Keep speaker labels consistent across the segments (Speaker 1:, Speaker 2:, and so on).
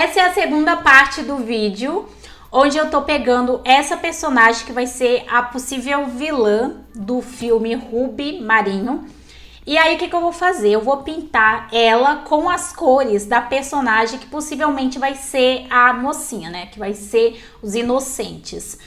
Speaker 1: Essa é a segunda parte do vídeo, onde eu tô pegando essa personagem que vai ser a possível vilã do filme Ruby Marinho. E aí, o que eu vou fazer? Eu vou pintar ela com as cores da personagem que possivelmente vai ser a mocinha, né? Que vai ser os inocentes.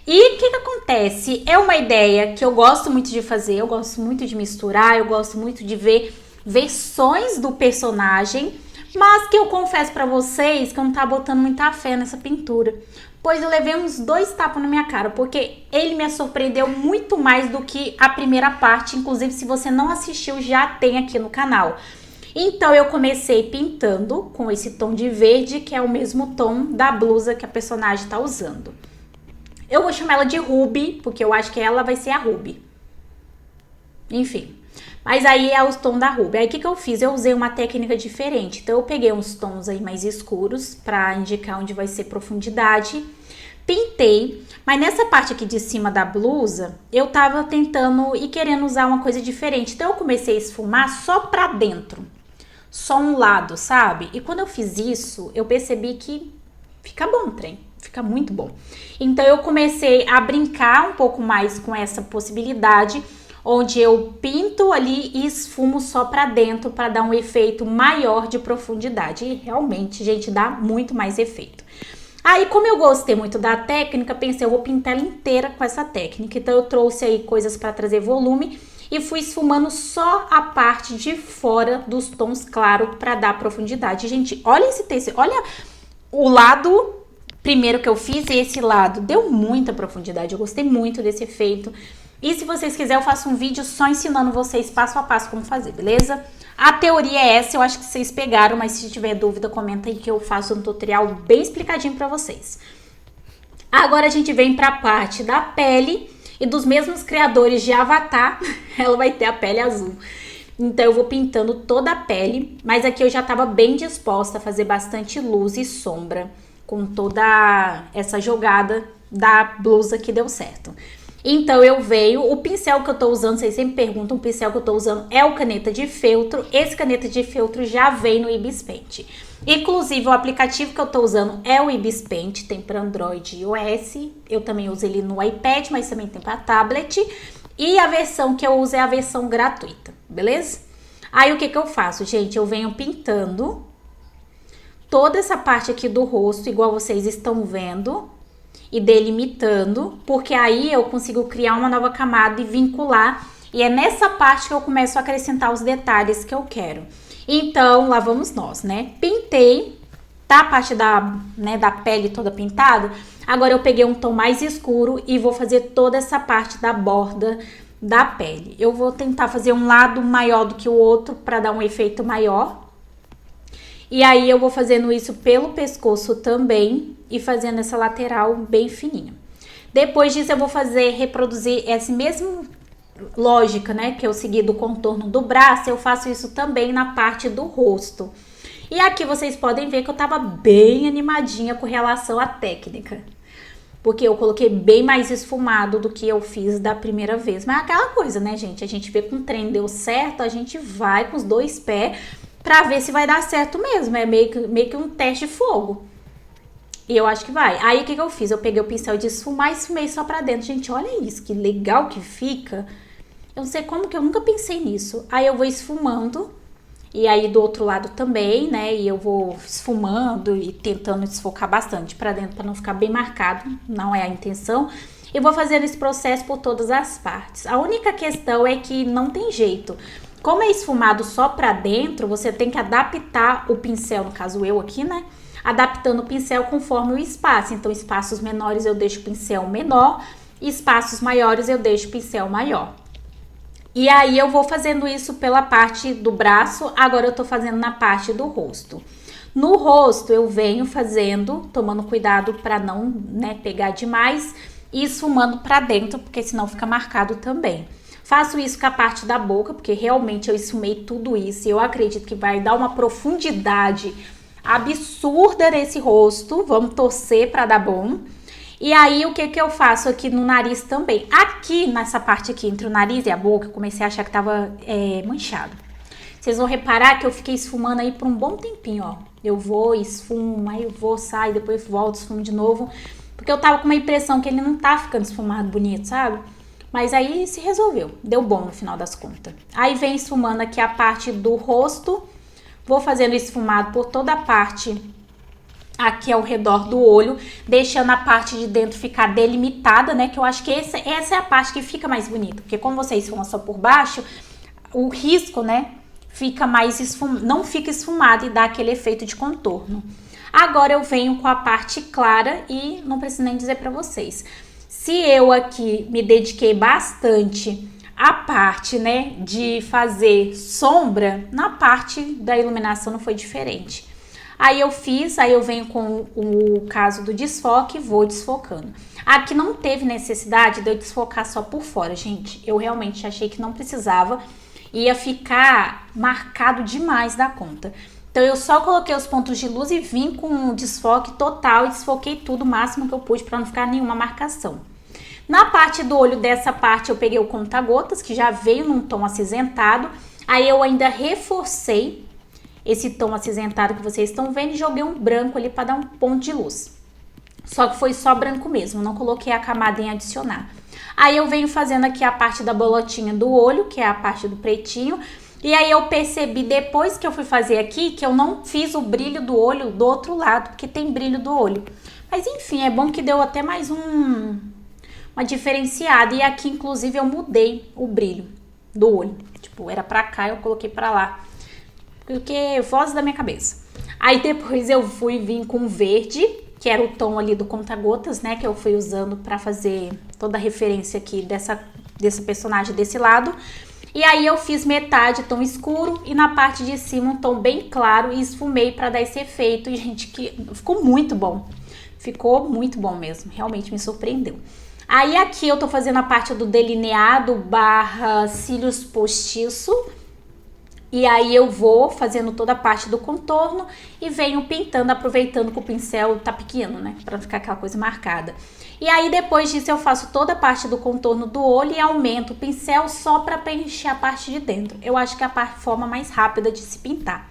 Speaker 1: E o que acontece? É uma ideia que eu gosto muito de fazer, eu gosto muito de misturar, eu gosto muito de ver versões do personagem, mas que eu confesso pra vocês que eu não tava botando muita fé nessa pintura. Pois eu levei uns 2 tapas na minha cara, porque ele me surpreendeu muito mais do que a primeira parte. Inclusive, se você não assistiu, já tem aqui no canal. Então, eu comecei pintando com esse tom de verde, que é o mesmo tom da blusa que a personagem tá usando. Eu vou chamar ela de Ruby, porque eu acho que ela vai ser a Ruby. Enfim. Mas aí é os tons da Ruby. Aí o que eu fiz? Eu usei uma técnica diferente. Então eu peguei uns tons aí mais escuros para indicar onde vai ser profundidade. Pintei, mas nessa parte aqui de cima da blusa, eu tava tentando e querendo usar uma coisa diferente. Então eu comecei a esfumar só pra dentro. Só um lado, sabe? E quando eu fiz isso, eu percebi que fica bom o trem. Fica muito bom. Então eu comecei a brincar um pouco mais com essa possibilidade, onde eu pinto ali e esfumo só pra dentro para dar um efeito maior de profundidade. E realmente, gente, dá muito mais efeito. Aí, como eu gostei muito da técnica, pensei, eu vou pintar ela inteira com essa técnica. Então eu trouxe aí coisas para trazer volume e fui esfumando só a parte de fora dos tons claros para dar profundidade. Gente, olha esse tecido, olha o lado primeiro que eu fiz e esse lado. Deu muita profundidade, eu gostei muito desse efeito. E se vocês quiserem, eu faço um vídeo só ensinando vocês passo a passo como fazer, beleza? A teoria é essa, eu acho que vocês pegaram, mas se tiver dúvida, comenta aí que eu faço um tutorial bem explicadinho pra vocês. Agora a gente vem pra parte da pele e dos mesmos criadores de Avatar, ela vai ter a pele azul. Então eu vou pintando toda a pele, mas aqui eu já tava bem disposta a fazer bastante luz e sombra com toda essa jogada da blusa que deu certo. Então eu venho, o pincel que eu tô usando, vocês sempre perguntam, o pincel que eu tô usando é o caneta de feltro. Esse caneta de feltro já vem no Ibis Paint. Inclusive o aplicativo que eu tô usando é o Ibis Paint, tem para Android e iOS. Eu também uso ele no iPad, mas também tem para tablet. E a versão que eu uso é a versão gratuita, beleza? Aí o que eu faço, gente? Eu venho pintando toda essa parte aqui do rosto, igual vocês estão vendo, e delimitando, porque aí eu consigo criar uma nova camada e vincular, e é nessa parte que eu começo a acrescentar os detalhes que eu quero. Então, lá vamos nós, né? Pintei, tá a parte da pele toda pintada, agora eu peguei um tom mais escuro e vou fazer toda essa parte da borda da pele. Eu vou tentar fazer um lado maior do que o outro para dar um efeito maior. E aí eu vou fazendo isso pelo pescoço também e fazendo essa lateral bem fininha. Depois disso eu vou reproduzir essa mesma lógica, né, que eu segui do contorno do braço, eu faço isso também na parte do rosto. E aqui vocês podem ver que eu tava bem animadinha com relação à técnica. Porque eu coloquei bem mais esfumado do que eu fiz da primeira vez. Mas é aquela coisa, né, gente? A gente vê que um trem deu certo, a gente vai com os 2 pés pra ver se vai dar certo mesmo. É meio que um teste de fogo. E eu acho que vai. Aí o que eu fiz? Eu peguei o pincel de esfumar e esfumei só pra dentro. Gente, olha isso, que legal que fica. Eu não sei como que eu nunca pensei nisso. Aí eu vou esfumando. E aí do outro lado também, né? E eu vou esfumando e tentando desfocar bastante pra dentro pra não ficar bem marcado. Não é a intenção. E vou fazendo esse processo por todas as partes. A única questão é que não tem jeito. Como é esfumado só pra dentro, você tem que adaptar o pincel, no caso eu aqui, né? Adaptando o pincel conforme o espaço. Então, espaços menores eu deixo o pincel menor, e espaços maiores eu deixo o pincel maior. E aí eu vou fazendo isso pela parte do braço, agora eu tô fazendo na parte do rosto. No rosto eu venho fazendo, tomando cuidado pra não, né, pegar demais, e esfumando pra dentro, porque senão fica marcado também. Faço isso com a parte da boca, porque realmente eu esfumei tudo isso e eu acredito que vai dar uma profundidade absurda nesse rosto. Vamos torcer para dar bom. E aí, o que eu faço aqui no nariz também? Aqui, nessa parte aqui, entre o nariz e a boca, eu comecei a achar que tava manchado. Vocês vão reparar que eu fiquei esfumando aí por um bom tempinho, ó. Eu vou, esfumo, aí eu vou, saio, depois volto, esfumo de novo. Porque eu tava com uma impressão que ele não tá ficando esfumado bonito, sabe? Mas aí se resolveu, deu bom no final das contas. Aí vem esfumando aqui a parte do rosto. Vou fazendo esfumado por toda a parte aqui ao redor do olho, deixando a parte de dentro ficar delimitada, né? Que eu acho que essa é a parte que fica mais bonita. Porque como você esfuma só por baixo, o risco, né? Fica mais não fica esfumado e dá aquele efeito de contorno. Agora eu venho com a parte clara e não preciso nem dizer pra vocês. Se eu aqui me dediquei bastante à parte, né, de fazer sombra, na parte da iluminação não foi diferente. Aí eu venho com o caso do desfoque e vou desfocando. Aqui não teve necessidade de eu desfocar só por fora, gente. Eu realmente achei que não precisava. Ia ficar marcado demais da conta. Então eu só coloquei os pontos de luz e vim com um desfoque total e desfoquei tudo o máximo que eu pude para não ficar nenhuma marcação. Na parte do olho dessa parte eu peguei o conta-gotas, que já veio num tom acinzentado. Aí eu ainda reforcei esse tom acinzentado que vocês estão vendo e joguei um branco ali para dar um ponto de luz. Só que foi só branco mesmo, não coloquei a camada em adicionar. Aí eu venho fazendo aqui a parte da bolotinha do olho, que é a parte do pretinho. E aí eu percebi depois que eu fui fazer aqui que eu não fiz o brilho do olho do outro lado, porque tem brilho do olho. Mas enfim, é bom que deu até mais uma diferenciada. E aqui inclusive eu mudei o brilho do olho. Tipo, era pra cá, eu coloquei pra lá. Porque voz da minha cabeça. Aí depois eu vim com verde, que era o tom ali do conta-gotas, né? Que eu fui usando pra fazer toda a referência aqui desse personagem desse lado. E aí eu fiz metade tom escuro e na parte de cima um tom bem claro e esfumei pra dar esse efeito. E, gente, que ficou muito bom. Ficou muito bom mesmo. Realmente me surpreendeu. Aí aqui eu tô fazendo a parte do delineado / cílios postiço. E aí eu vou fazendo toda a parte do contorno e venho pintando, aproveitando que o pincel tá pequeno, né? Pra não ficar aquela coisa marcada. E aí depois disso eu faço toda a parte do contorno do olho e aumento o pincel só pra preencher a parte de dentro. Eu acho que é a forma mais rápida de se pintar.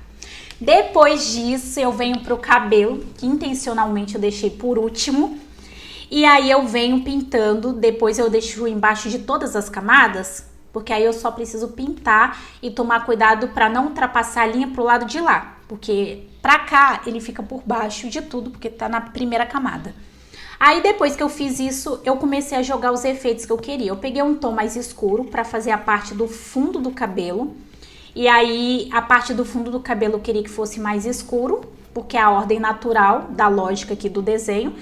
Speaker 1: Depois disso eu venho pro cabelo, que intencionalmente eu deixei por último. E aí eu venho pintando, depois eu deixo embaixo de todas as camadas, porque aí eu só preciso pintar e tomar cuidado para não ultrapassar a linha pro lado de lá, porque pra cá ele fica por baixo de tudo, porque tá na primeira camada. Aí depois que eu fiz isso, eu comecei a jogar os efeitos que eu queria. Eu peguei um tom mais escuro para fazer a parte do fundo do cabelo, e aí a parte do fundo do cabelo eu queria que fosse mais escuro, porque é a ordem natural da lógica aqui do desenho.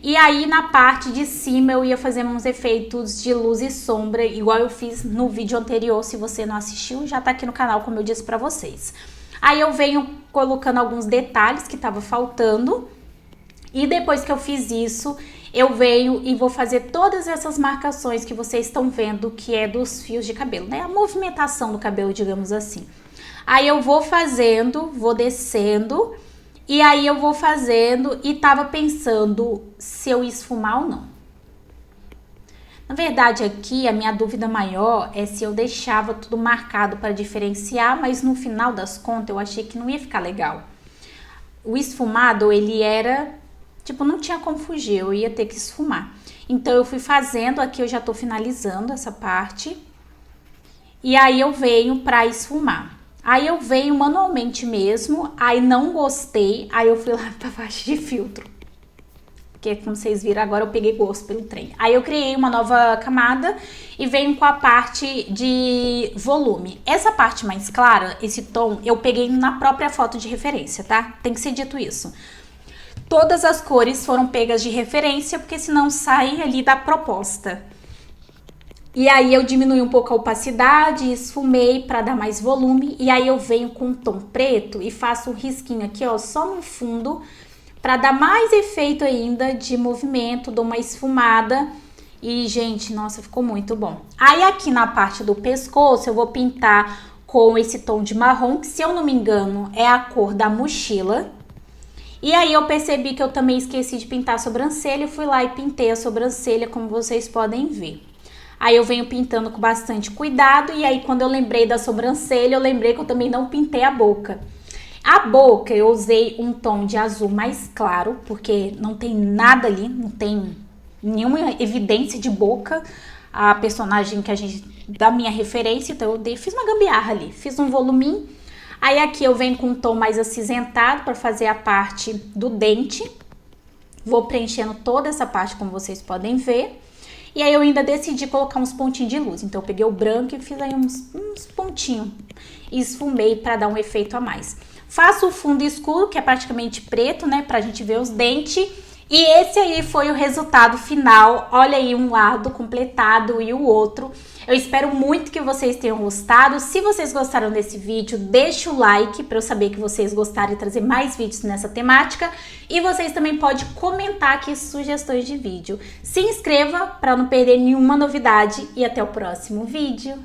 Speaker 1: E aí na parte de cima eu ia fazer uns efeitos de luz e sombra, igual eu fiz no vídeo anterior. Se você não assistiu, já tá aqui no canal, como eu disse pra vocês. Aí eu venho colocando alguns detalhes que tava faltando. E depois que eu fiz isso, eu venho e vou fazer todas essas marcações que vocês estão vendo, que é dos fios de cabelo, né? A movimentação do cabelo, digamos assim. Aí eu vou fazendo, vou descendo. E aí eu vou fazendo e tava pensando se eu ia esfumar ou não. Na verdade aqui a minha dúvida maior é se eu deixava tudo marcado para diferenciar, mas no final das contas eu achei que não ia ficar legal. O esfumado ele era, tipo, não tinha como fugir, eu ia ter que esfumar. Então eu fui fazendo, aqui eu já tô finalizando essa parte. E aí eu venho para esfumar. Aí eu venho manualmente mesmo, aí não gostei, aí eu fui lá pra parte de filtro. Porque como vocês viram agora eu peguei gosto pelo trem. Aí eu criei uma nova camada e venho com a parte de volume. Essa parte mais clara, esse tom, eu peguei na própria foto de referência, tá? Tem que ser dito isso. Todas as cores foram pegas de referência, porque senão sai ali da proposta. E aí eu diminui um pouco a opacidade, esfumei para dar mais volume. E aí eu venho com um tom preto e faço um risquinho aqui, ó, só no fundo, para dar mais efeito ainda de movimento, dou uma esfumada. E, gente, nossa, ficou muito bom. Aí aqui na parte do pescoço eu vou pintar com esse tom de marrom, que se eu não me engano é a cor da mochila. E aí eu percebi que eu também esqueci de pintar a sobrancelha, eu fui lá e pintei a sobrancelha, como vocês podem ver. Aí eu venho pintando com bastante cuidado e aí quando eu lembrei da sobrancelha, eu lembrei que eu também não pintei a boca. A boca eu usei um tom de azul mais claro, porque não tem nada ali, não tem nenhuma evidência de boca. A personagem que a gente, da minha referência, então eu fiz uma gambiarra ali, fiz um voluminho. Aí aqui eu venho com um tom mais acinzentado para fazer a parte do dente. Vou preenchendo toda essa parte, como vocês podem ver. E aí eu ainda decidi colocar uns pontinhos de luz. Então eu peguei o branco e fiz aí uns pontinhos. E esfumei para dar um efeito a mais. Faço o fundo escuro, que é praticamente preto, né? Pra gente ver os dentes. E esse aí foi o resultado final. Olha aí um lado completado e o outro. Eu espero muito que vocês tenham gostado. Se vocês gostaram desse vídeo, deixa o like para eu saber que vocês gostaram e trazer mais vídeos nessa temática. E vocês também podem comentar aqui sugestões de vídeo. Se inscreva para não perder nenhuma novidade e até o próximo vídeo.